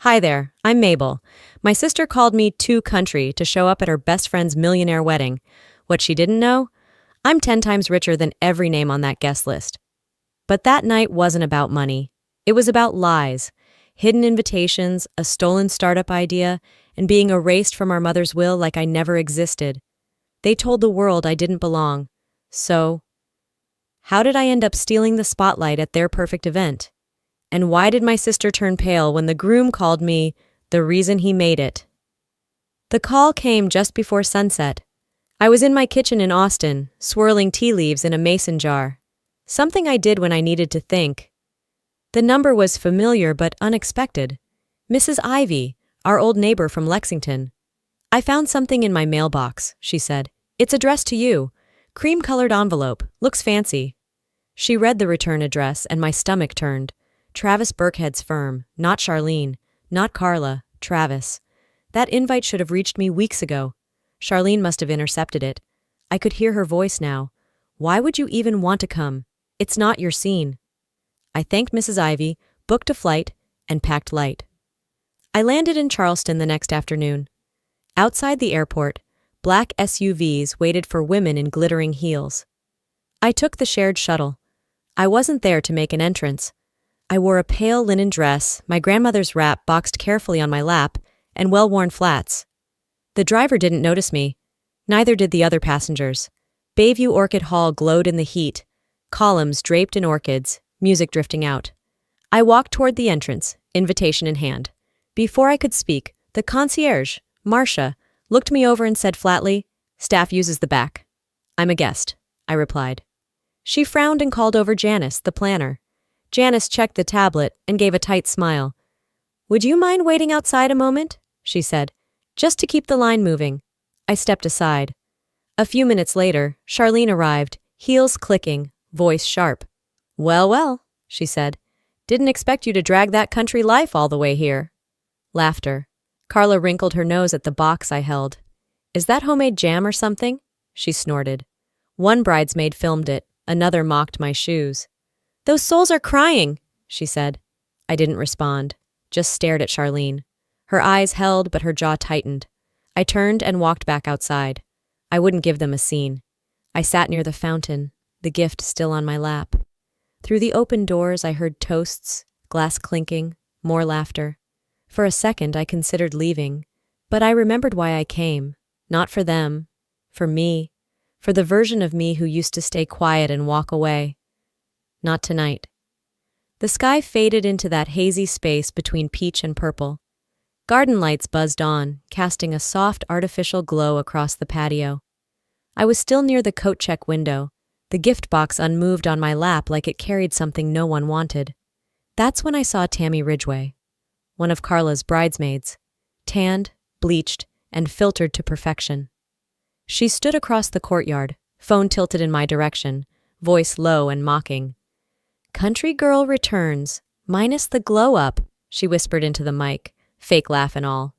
Hi there, I'm Mabel. My sister called me too country to show up at her best friend's millionaire wedding. What she didn't know? I'm 10 times richer than every name on that guest list. But that night wasn't about money. It was about lies, hidden invitations, a stolen startup idea, and being erased from our mother's will like I never existed. They told the world I didn't belong. So, how did I end up stealing the spotlight at their perfect event? And why did my sister turn pale when the groom called me the reason he made it? The call came just before sunset. I was in my kitchen in Austin, swirling tea leaves in a mason jar. Something I did when I needed to think. The number was familiar but unexpected. Mrs. Ivy, our old neighbor from Lexington. "I found something in my mailbox," she said. "It's addressed to you. Cream-colored envelope. Looks fancy." She read the return address and my stomach turned. Travis Burkhead's firm, not Charlene, not Carla, Travis. That invite should have reached me weeks ago. Charlene must have intercepted it. I could hear her voice now. "Why would you even want to come? It's not your scene." I thanked Mrs. Ivy, booked a flight, and packed light. I landed in Charleston the next afternoon. Outside the airport, black SUVs waited for women in glittering heels. I took the shared shuttle. I wasn't there to make an entrance. I wore a pale linen dress, my grandmother's wrap boxed carefully on my lap, and well-worn flats. The driver didn't notice me. Neither did the other passengers. Bayview Orchid Hall glowed in the heat, columns draped in orchids, music drifting out. I walked toward the entrance, invitation in hand. Before I could speak, the concierge, Marcia, looked me over and said flatly, "Staff uses the back." "I'm a guest," I replied. She frowned and called over Janice, the planner. Janice checked the tablet and gave a tight smile. "Would you mind waiting outside a moment?" she said. "Just to keep the line moving." I stepped aside. A few minutes later, Charlene arrived, heels clicking, voice sharp. "Well, well," she said. "Didn't expect you to drag that country life all the way here." Laughter. Carla wrinkled her nose at the box I held. "Is that homemade jam or something?" she snorted. One bridesmaid filmed it, another mocked my shoes. "Those souls are crying," she said. I didn't respond, just stared at Charlene. Her eyes held, but her jaw tightened. I turned and walked back outside. I wouldn't give them a scene. I sat near the fountain, the gift still on my lap. Through the open doors I heard toasts, glass clinking, more laughter. For a second I considered leaving, but I remembered why I came. Not for them, for me, for the version of me who used to stay quiet and walk away. Not tonight. The sky faded into that hazy space between peach and purple. Garden lights buzzed on, casting a soft artificial glow across the patio. I was still near the coat check window, the gift box unmoved on my lap like it carried something no one wanted. That's when I saw Tammy Ridgway, one of Carla's bridesmaids, tanned, bleached, and filtered to perfection. She stood across the courtyard, phone tilted in my direction, voice low and mocking. "Country girl returns, minus the glow-up," she whispered into the mic, fake laugh and all.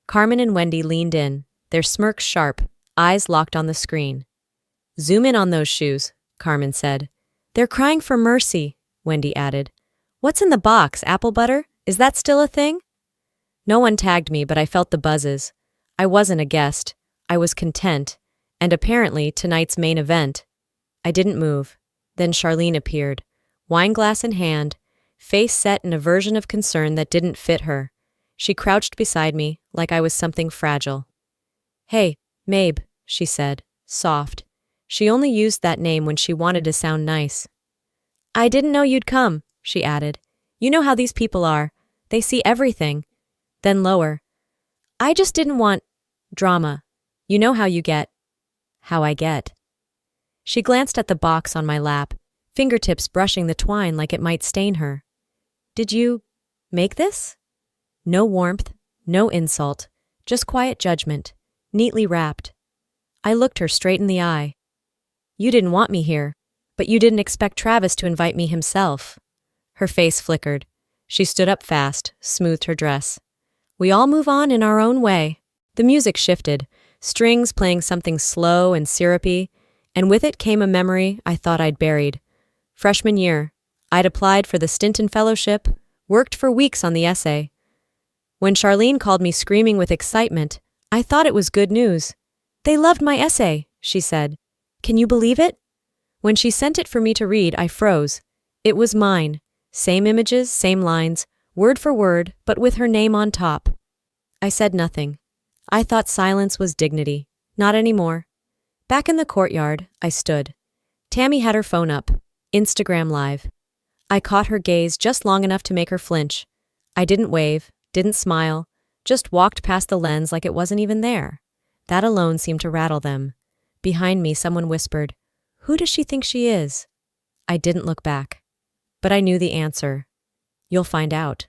Carmen and Wendy leaned in, their smirks sharp, eyes locked on the screen. "Zoom in on those shoes," Carmen said. "They're crying for mercy," Wendy added. "What's in the box, apple butter? Is that still a thing?" No one tagged me, but I felt the buzzes. I wasn't a guest. I was content, and apparently tonight's main event. I didn't move. Then Charlene appeared, wineglass in hand, face set in a version of concern that didn't fit her. She crouched beside me like I was something fragile. "Hey, Mabe," she said, soft. She only used that name when she wanted to sound nice. "I didn't know you'd come," she added. "You know how these people are. They see everything." Then lower. "I just didn't want drama. You know how you get." "How I get." She glanced at the box on my lap, fingertips brushing the twine like it might stain her. "Did you make this?" No warmth, no insult, just quiet judgment, neatly wrapped. I looked her straight in the eye. "You didn't want me here, but you didn't expect Travis to invite me himself." Her face flickered. She stood up fast, smoothed her dress. "We all move on in our own way." The music shifted, strings playing something slow and syrupy, and with it came a memory I thought I'd buried. Freshman year, I'd applied for the Stinton Fellowship, worked for weeks on the essay. When Charlene called me screaming with excitement, I thought it was good news. "They loved my essay," she said. "Can you believe it?" When she sent it for me to read, I froze. It was mine. Same images, same lines, word for word, but with her name on top. I said nothing. I thought silence was dignity. Not anymore. Back in the courtyard, I stood. Tammy had her phone up. Instagram Live. I caught her gaze just long enough to make her flinch. I didn't wave, didn't smile, just walked past the lens like it wasn't even there. That alone seemed to rattle them. Behind me, someone whispered, "Who does she think she is?" I didn't look back. But I knew the answer. You'll find out.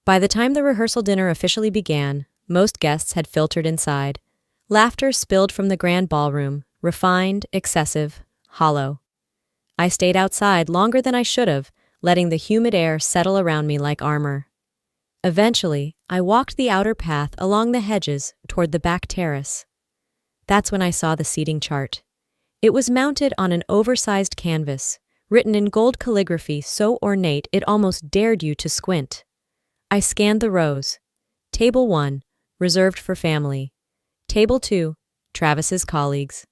By the time the rehearsal dinner officially began, most guests had filtered inside. Laughter spilled from the grand ballroom, refined, excessive, hollow. I stayed outside longer than I should have, letting the humid air settle around me like armor. Eventually, I walked the outer path along the hedges toward the back terrace. That's when I saw the seating chart. It was mounted on an oversized canvas, written in gold calligraphy so ornate it almost dared you to squint. I scanned the rows. Table 1, reserved for family. Table 2, Travis's colleagues.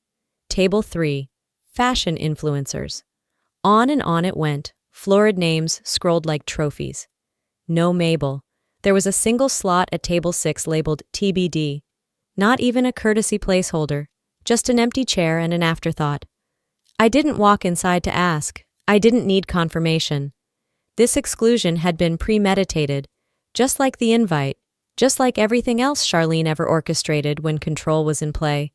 Table 3, fashion influencers. On and on it went, florid names scrolled like trophies. No Mabel. There was a single slot at table 6 labeled TBD. Not even a courtesy placeholder, just an empty chair and an afterthought. I didn't walk inside to ask. I didn't need confirmation. This exclusion had been premeditated, just like the invite, just like everything else Charlene ever orchestrated when control was in play.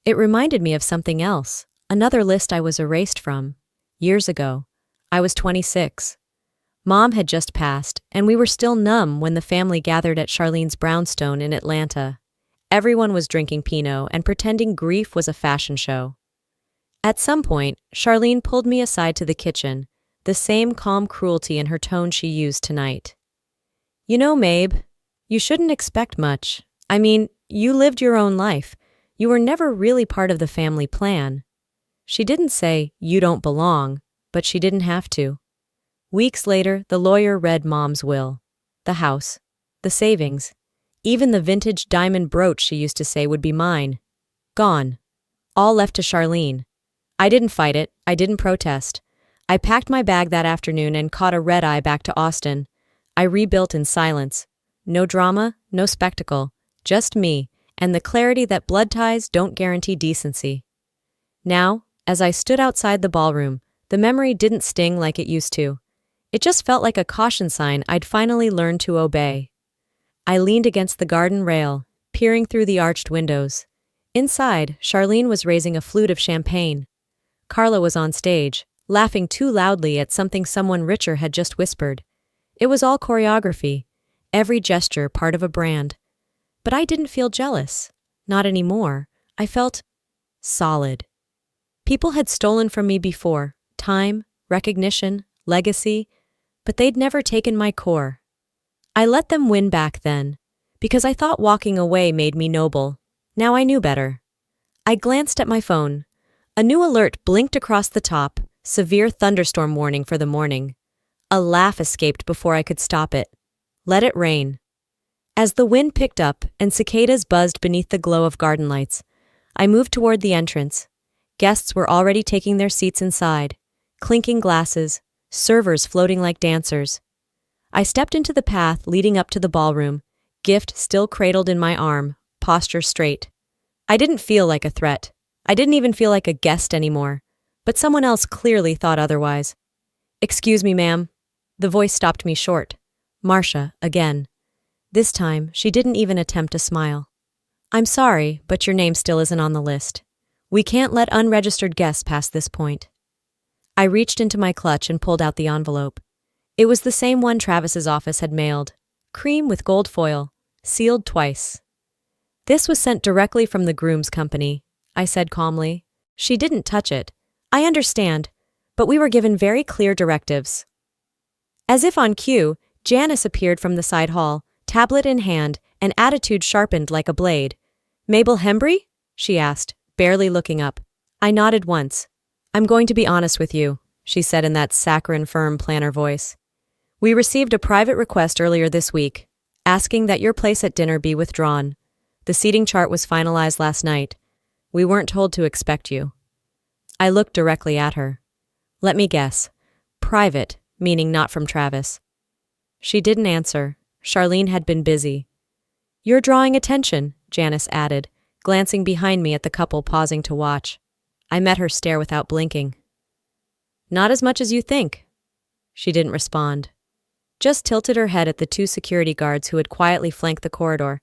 It reminded me of something else, another list I was erased from. Years ago. I was 26. Mom had just passed, and we were still numb when the family gathered at Charlene's brownstone in Atlanta. Everyone was drinking Pinot and pretending grief was a fashion show. At some point, Charlene pulled me aside to the kitchen, the same calm cruelty in her tone she used tonight. "You know, Mabe, you shouldn't expect much. I mean, you lived your own life. You were never really part of the family plan." She didn't say, "You don't belong," but she didn't have to. Weeks later, the lawyer read Mom's will. The house, the savings, even the vintage diamond brooch she used to say would be mine. Gone. All left to Charlene. I didn't fight it. I didn't protest. I packed my bag that afternoon and caught a red-eye back to Austin. I rebuilt in silence. No drama, no spectacle. Just me, and the clarity that blood ties don't guarantee decency. Now, as I stood outside the ballroom, the memory didn't sting like it used to. It just felt like a caution sign I'd finally learned to obey. I leaned against the garden rail, peering through the arched windows. Inside, Charlene was raising a flute of champagne. Carla was on stage, laughing too loudly at something someone richer had just whispered. It was all choreography, every gesture part of a brand. But I didn't feel jealous. Not anymore. I felt solid. People had stolen from me before, time, recognition, legacy, but they'd never taken my core. I let them win back then, because I thought walking away made me noble. Now I knew better. I glanced at my phone. A new alert blinked across the top, severe thunderstorm warning for the morning. A laugh escaped before I could stop it. Let it rain. As the wind picked up and cicadas buzzed beneath the glow of garden lights, I moved toward the entrance. Guests were already taking their seats inside, clinking glasses, servers floating like dancers. I stepped into the path leading up to the ballroom, gift still cradled in my arm, posture straight. I didn't feel like a threat. I didn't even feel like a guest anymore, but someone else clearly thought otherwise. "Excuse me, ma'am." The voice stopped me short. Marcia, again. This time, she didn't even attempt to smile. "I'm sorry, but your name still isn't on the list. We can't let unregistered guests pass this point." I reached into my clutch and pulled out the envelope. It was the same one Travis's office had mailed. Cream with gold foil, sealed twice. "This was sent directly from the groom's company," I said calmly. She didn't touch it. "I understand, but we were given very clear directives." As if on cue, Janice appeared from the side hall, tablet in hand, and attitude sharpened like a blade. "Mabel Hembry?" she asked, barely looking up. I nodded once. "I'm going to be honest with you," she said in that saccharine firm planner voice. "We received a private request earlier this week. asking that your place at dinner be withdrawn. The seating chart was finalized last night. We weren't told to expect you. I looked directly at her. Let me guess. Private, meaning not from Travis. She didn't answer. Charlene had been busy. You're drawing attention, Janice added, glancing behind me at the couple pausing to watch. I met her stare without blinking. Not as much as you think. She didn't respond. Just tilted her head at the two security guards who had quietly flanked the corridor.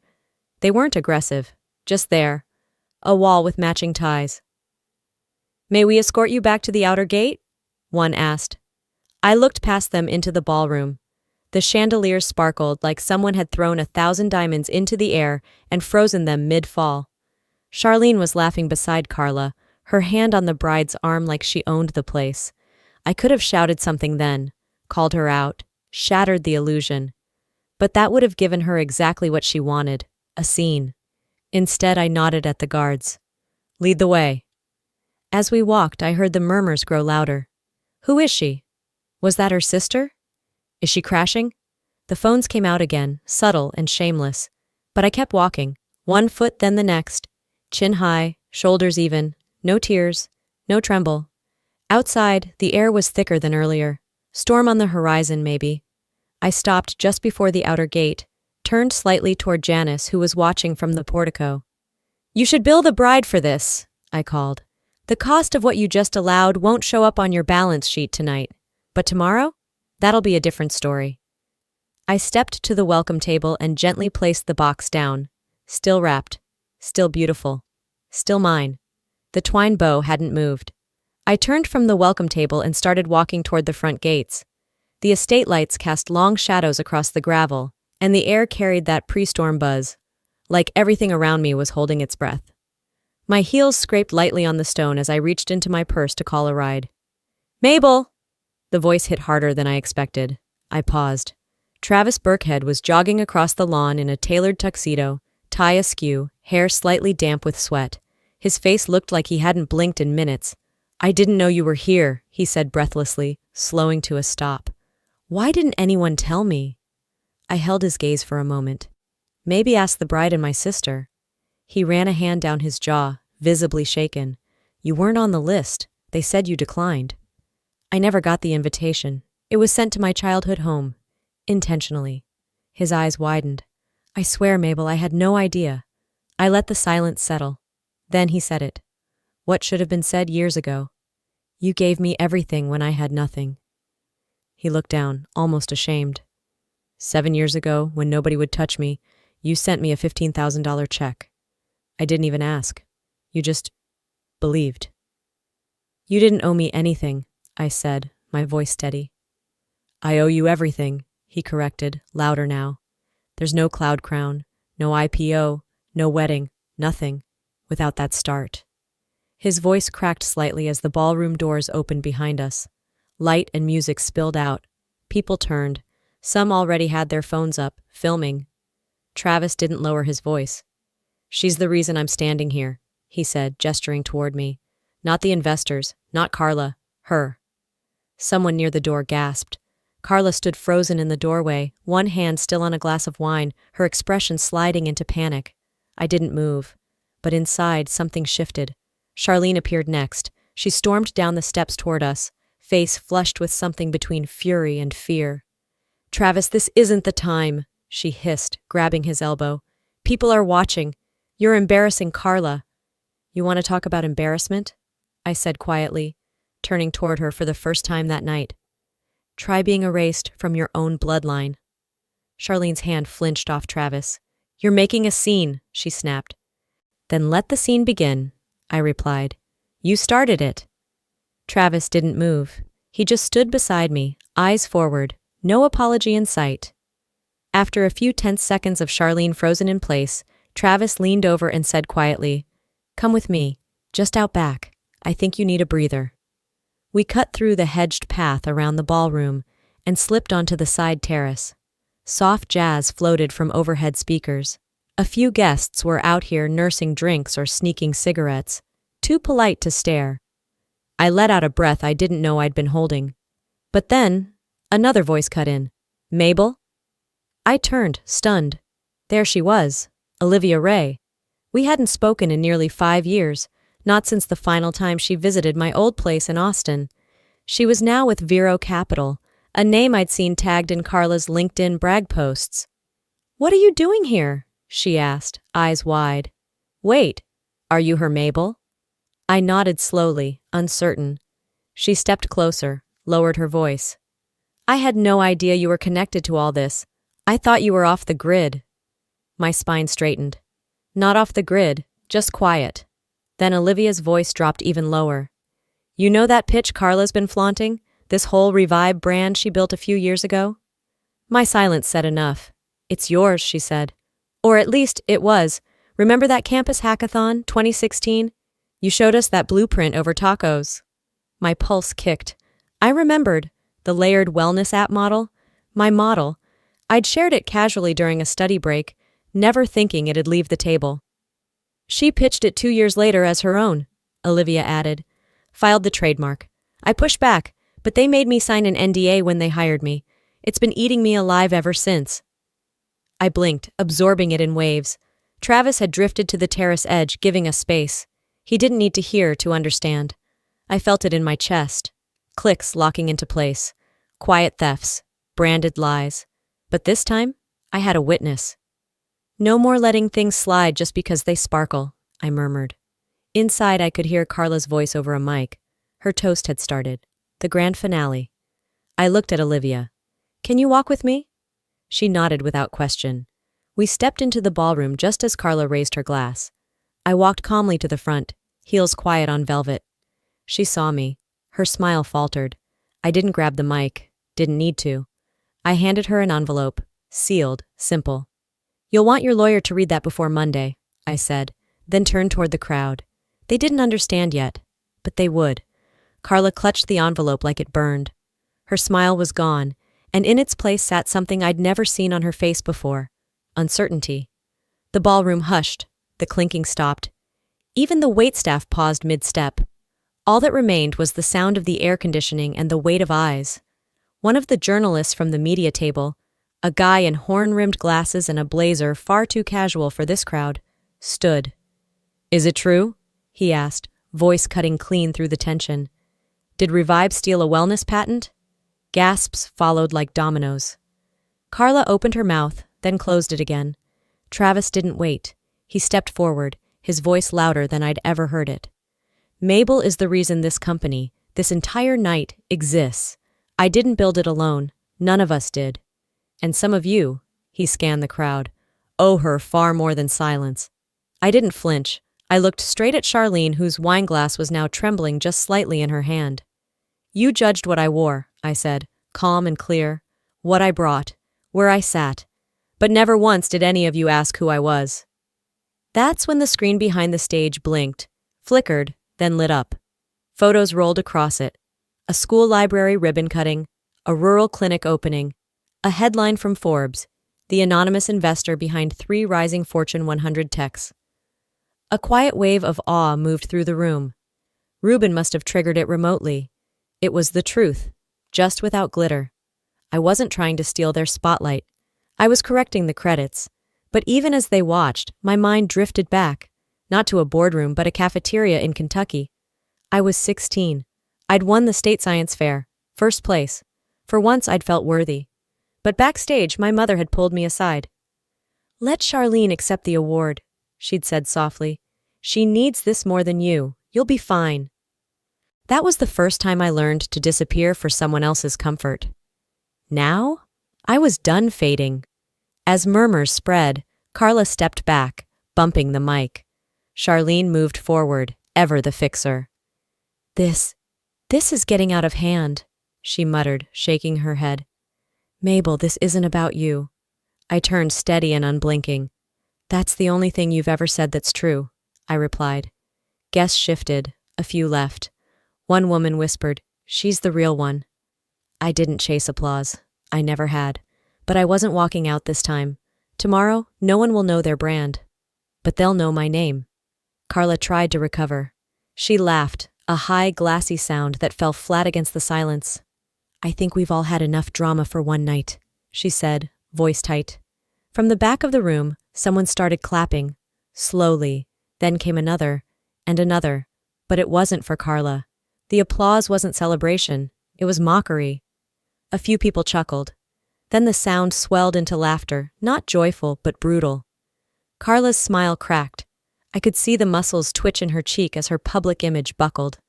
They weren't aggressive, just there. A wall with matching ties. May we escort you back to the outer gate? One asked. I looked past them into the ballroom. The chandeliers sparkled like someone had thrown 1,000 diamonds into the air and frozen them mid-fall. Charlene was laughing beside Carla, her hand on the bride's arm like she owned the place. I could have shouted something then, called her out, shattered the illusion. But that would have given her exactly what she wanted, a scene. Instead, I nodded at the guards. Lead the way. As we walked, I heard the murmurs grow louder. Who is she? Was that her sister? Is she crashing? The phones came out again, subtle and shameless. But I kept walking, one foot then the next, chin high, shoulders even, no tears, no tremble. Outside, the air was thicker than earlier. Storm on the horizon, maybe. I stopped just before the outer gate, turned slightly toward Janice, who was watching from the portico. You should bill the bride for this, I called. The cost of what you just allowed won't show up on your balance sheet tonight. But tomorrow? That'll be a different story. I stepped to the welcome table and gently placed the box down. Still wrapped. Still beautiful. Still mine. The twine bow hadn't moved. I turned from the welcome table and started walking toward the front gates. The estate lights cast long shadows across the gravel, and the air carried that pre-storm buzz, like everything around me was holding its breath. My heels scraped lightly on the stone as I reached into my purse to call a ride. Mabel! The voice hit harder than I expected. I paused. Travis Burkhead was jogging across the lawn in a tailored tuxedo, tie askew, hair slightly damp with sweat. His face looked like he hadn't blinked in minutes. I didn't know you were here, he said breathlessly, slowing to a stop. Why didn't anyone tell me? I held his gaze for a moment. Maybe ask the bride and my sister. He ran a hand down his jaw, visibly shaken. You weren't on the list. They said you declined. I never got the invitation. It was sent to my childhood home. Intentionally. His eyes widened. I swear, Mabel, I had no idea. I let the silence settle. Then he said it. What should have been said years ago. You gave me everything when I had nothing. He looked down, almost ashamed. 7 years ago, when nobody would touch me, you sent me a $15,000 check. I didn't even ask. You just believed. You didn't owe me anything, I said, my voice steady. I owe you everything, he corrected, louder now. There's no cloud crown, no IPO, no wedding, nothing, without that start. His voice cracked slightly as the ballroom doors opened behind us. Light and music spilled out. People turned. Some already had their phones up, filming. Travis didn't lower his voice. She's the reason I'm standing here, he said, gesturing toward me. Not the investors, not Carla, her. Someone near the door gasped. Carla stood frozen in the doorway, one hand still on a glass of wine, her expression sliding into panic. I didn't move. But inside, something shifted. Charlene appeared next. She stormed down the steps toward us, face flushed with something between fury and fear. Travis, this isn't the time, she hissed, grabbing his elbow. People are watching. You're embarrassing Carla. You want to talk about embarrassment? I said quietly, turning toward her for the first time that night. Try being erased from your own bloodline. Charlene's hand flinched off Travis. You're making a scene, she snapped. Then let the scene begin, I replied. You started it. Travis didn't move. He just stood beside me, eyes forward, no apology in sight. After a few tense seconds of Charlene frozen in place, Travis leaned over and said quietly, Come with me, just out back. I think you need a breather. We cut through the hedged path around the ballroom and slipped onto the side terrace. Soft jazz floated from overhead speakers. A few guests were out here nursing drinks or sneaking cigarettes, too polite to stare. I let out a breath I didn't know I'd been holding. But then, another voice cut in. Mabel? I turned, stunned. There she was, Olivia Ray. We hadn't spoken in nearly 5 years, not since the final time she visited my old place in Austin. She was now with Vero Capital, a name I'd seen tagged in Carla's LinkedIn brag posts. "What are you doing here?" she asked, eyes wide. "Wait, are you her Mabel?" I nodded slowly, uncertain. She stepped closer, lowered her voice. "I had no idea you were connected to all this. I thought you were off the grid." My spine straightened. "Not off the grid, just quiet." Then Olivia's voice dropped even lower. "You know that pitch Carla's been flaunting? This whole Revive brand she built a few years ago?" My silence said enough. "It's yours," she said. "Or at least it was. Remember that campus hackathon, 2016? You showed us that blueprint over tacos." My pulse kicked. I remembered. The layered wellness app model. My model. I'd shared it casually during a study break, never thinking it'd leave the table. "She pitched it 2 years later as her own," Olivia added. "Filed the trademark. I pushed back, but they made me sign an NDA when they hired me. It's been eating me alive ever since." I blinked, absorbing it in waves. Travis had drifted to the terrace edge, giving us space. He didn't need to hear to understand. I felt it in my chest. Clicks locking into place. Quiet thefts. Branded lies. But this time, I had a witness. "No more letting things slide just because they sparkle," I murmured. Inside, I could hear Carla's voice over a mic. Her toast had started. The grand finale. I looked at Olivia. "Can you walk with me?" She nodded without question. We stepped into the ballroom just as Carla raised her glass. I walked calmly to the front, heels quiet on velvet. She saw me. Her smile faltered. I didn't grab the mic. Didn't need to. I handed her an envelope. Sealed. Simple. "You'll want your lawyer to read that before Monday," I said, then turned toward the crowd. They didn't understand yet, but they would. Carla clutched the envelope like it burned. Her smile was gone, and in its place sat something I'd never seen on her face before. Uncertainty. The ballroom hushed. The clinking stopped. Even the waitstaff paused mid-step. All that remained was the sound of the air conditioning and the weight of eyes. One of the journalists from the media table, a guy in horn-rimmed glasses and a blazer far too casual for this crowd, stood. "Is it true?" he asked, voice cutting clean through the tension. "Did Revive steal a wellness patent?" Gasps followed like dominoes. Carla opened her mouth, then closed it again. Travis didn't wait. He stepped forward, his voice louder than I'd ever heard it. "Mabel is the reason this company, this entire night, exists. I didn't build it alone. None of us did. And some of you," he scanned the crowd, "owe her far more than silence." I didn't flinch. I looked straight at Charlene, whose wineglass was now trembling just slightly in her hand. "You judged what I wore," I said, calm and clear, "what I brought, where I sat. But never once did any of you ask who I was." That's when the screen behind the stage blinked, flickered, then lit up. Photos rolled across it. A school library ribbon cutting, a rural clinic opening, a headline from Forbes, the anonymous investor behind 3 rising Fortune 100 techs. A quiet wave of awe moved through the room. Ruben must have triggered it remotely. It was the truth, just without glitter. I wasn't trying to steal their spotlight. I was correcting the credits. But even as they watched, my mind drifted back, not to a boardroom but a cafeteria in Kentucky. I was 16. I'd won the state science fair, first place. For once I'd felt worthy. But backstage, my mother had pulled me aside. "Let Charlene accept the award," she'd said softly. "She needs this more than you. You'll be fine." That was the first time I learned to disappear for someone else's comfort. Now, I was done fading. As murmurs spread, Carla stepped back, bumping the mic. Charlene moved forward, ever the fixer. This is getting out of hand," she muttered, shaking her head. "Mabel, this isn't about you." I turned steady and unblinking. "That's the only thing you've ever said that's true," I replied. Guests shifted, a few left. One woman whispered, "She's the real one." I didn't chase applause. I never had. But I wasn't walking out this time. Tomorrow, no one will know their brand. But they'll know my name. Carla tried to recover. She laughed, a high, glassy sound that fell flat against the silence. "I think we've all had enough drama for one night," she said, voice tight. From the back of the room, someone started clapping. Slowly. Then came another, and another. But it wasn't for Carla. The applause wasn't celebration. It was mockery. A few people chuckled. Then the sound swelled into laughter, not joyful, but brutal. Carla's smile cracked. I could see the muscles twitch in her cheek as her public image buckled.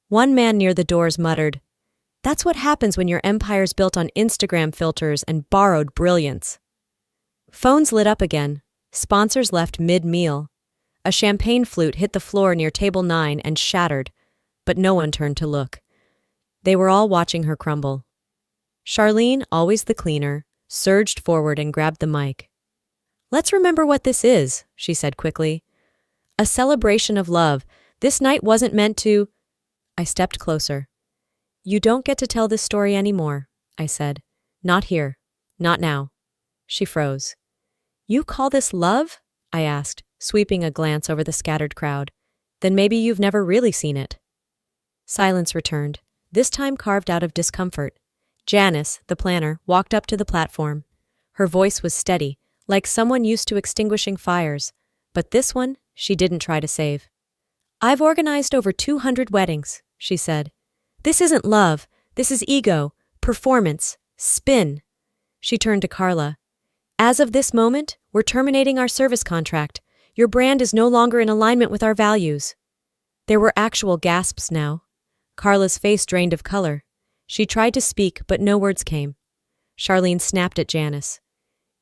One man near the doors muttered, "That's what happens when your empire's built on Instagram filters and borrowed brilliance." Phones lit up again. Sponsors left mid-meal. A champagne flute hit the floor near table 9 and shattered, but no one turned to look. They were all watching her crumble. Charlene, always the cleaner, surged forward and grabbed the mic. "Let's remember what this is," she said quickly. "A celebration of love. This night wasn't meant to—" I stepped closer. "You don't get to tell this story anymore," I said. "Not here. Not now." She froze. "You call this love?" I asked, sweeping a glance over the scattered crowd. "Then maybe you've never really seen it." Silence returned, this time carved out of discomfort. Janice, the planner, walked up to the platform. Her voice was steady, like someone used to extinguishing fires, but this one she didn't try to save. "I've organized over 200 weddings," she said. "This isn't love. This is ego, performance, spin." She turned to Carla. "As of this moment, we're terminating our service contract. Your brand is no longer in alignment with our values." There were actual gasps now. Carla's face drained of color. She tried to speak, but no words came. Charlene snapped at Janice.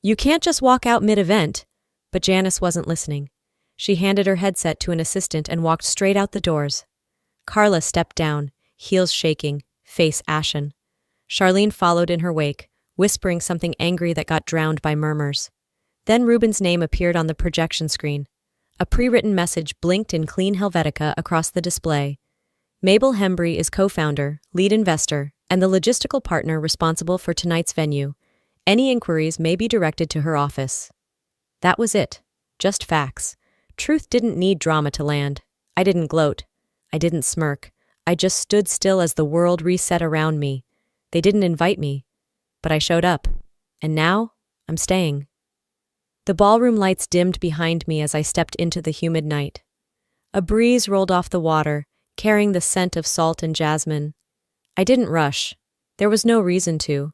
"You can't just walk out mid-event." But Janice wasn't listening. She handed her headset to an assistant and walked straight out the doors. Carla stepped down, heels shaking, face ashen. Charlene followed in her wake, whispering something angry that got drowned by murmurs. Then Ruben's name appeared on the projection screen. A pre-written message blinked in clean Helvetica across the display. "Mabel Hembry is co-founder, lead investor, and the logistical partner responsible for tonight's venue. Any inquiries may be directed to her office." That was it. Just facts. Truth didn't need drama to land. I didn't gloat. I didn't smirk. I just stood still as the world reset around me. They didn't invite me. But I showed up. And now, I'm staying. The ballroom lights dimmed behind me as I stepped into the humid night. A breeze rolled off the water, carrying the scent of salt and jasmine. I didn't rush. There was no reason to.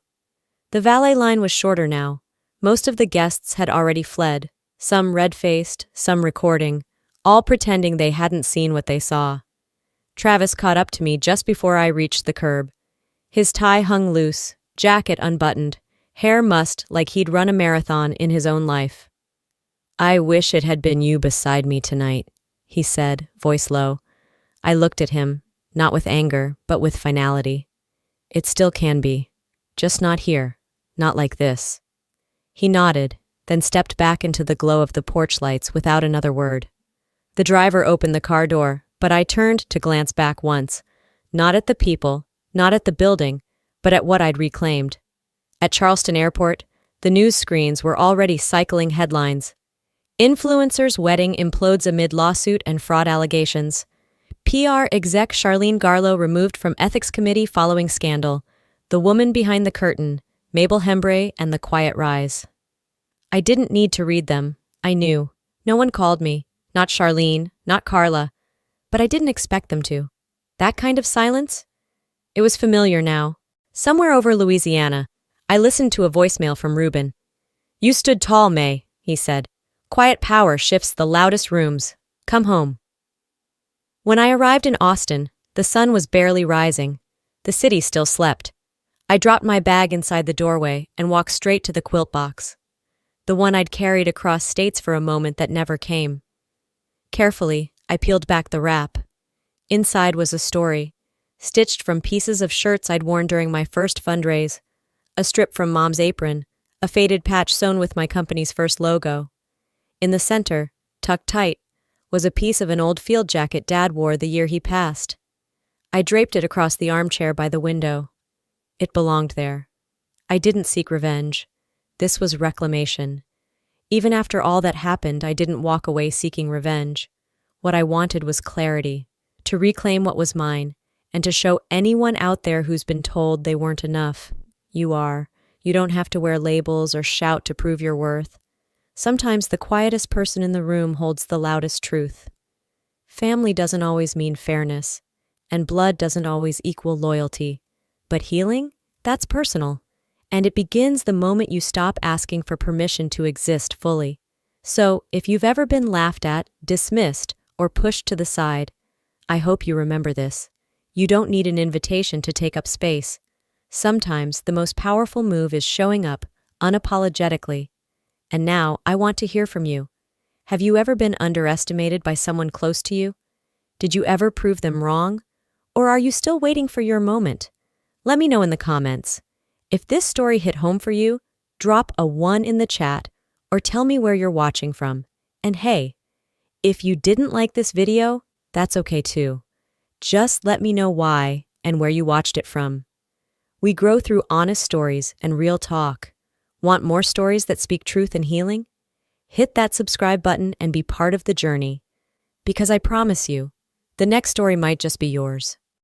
The valet line was shorter now. Most of the guests had already fled, some red-faced, some recording, all pretending they hadn't seen what they saw. Travis caught up to me just before I reached the curb. His tie hung loose, jacket unbuttoned, hair mussed like he'd run a marathon in his own life. "I wish it had been you beside me tonight," he said, voice low. I looked at him, not with anger, but with finality. "It still can be. Just not here. Not like this." He nodded, then stepped back into the glow of the porch lights without another word. The driver opened the car door, but I turned to glance back once, not at the people, not at the building, but at what I'd reclaimed. At Charleston Airport, the news screens were already cycling headlines. "Influencer's wedding implodes amid lawsuit and fraud allegations." "PR exec Charlene Garlow removed from ethics committee following scandal." "The woman behind the curtain, Mabel Hembry and the quiet rise." I didn't need to read them. I knew. No one called me. Not Charlene, not Carla. But I didn't expect them to. That kind of silence? It was familiar now. Somewhere over Louisiana, I listened to a voicemail from Ruben. "You stood tall, May," he said. "Quiet power shifts the loudest rooms. Come home." When I arrived in Austin, the sun was barely rising. The city still slept. I dropped my bag inside the doorway and walked straight to the quilt box. The one I'd carried across states for a moment that never came. Carefully, I peeled back the wrap. Inside was a story, stitched from pieces of shirts I'd worn during my first fundraise, a strip from Mom's apron, a faded patch sewn with my company's first logo. In the center, tucked tight, was a piece of an old field jacket Dad wore the year he passed. I draped it across the armchair by the window. It belonged there. I didn't seek revenge. This was reclamation. Even after all that happened, I didn't walk away seeking revenge. What I wanted was clarity, to reclaim what was mine, and to show anyone out there who's been told they weren't enough. You are. You don't have to wear labels or shout to prove your worth. Sometimes the quietest person in the room holds the loudest truth. Family doesn't always mean fairness, and blood doesn't always equal loyalty. But healing? That's personal. And it begins the moment you stop asking for permission to exist fully. So, if you've ever been laughed at, dismissed, or pushed to the side, I hope you remember this. You don't need an invitation to take up space. Sometimes the most powerful move is showing up, unapologetically. And now, I want to hear from you. Have you ever been underestimated by someone close to you? Did you ever prove them wrong? Or are you still waiting for your moment? Let me know in the comments. If this story hit home for you, drop a 1 in the chat or tell me where you're watching from. And hey, if you didn't like this video, that's okay too. Just let me know why and where you watched it from. We grow through honest stories and real talk. Want more stories that speak truth and healing? Hit that subscribe button and be part of the journey. Because I promise you, the next story might just be yours.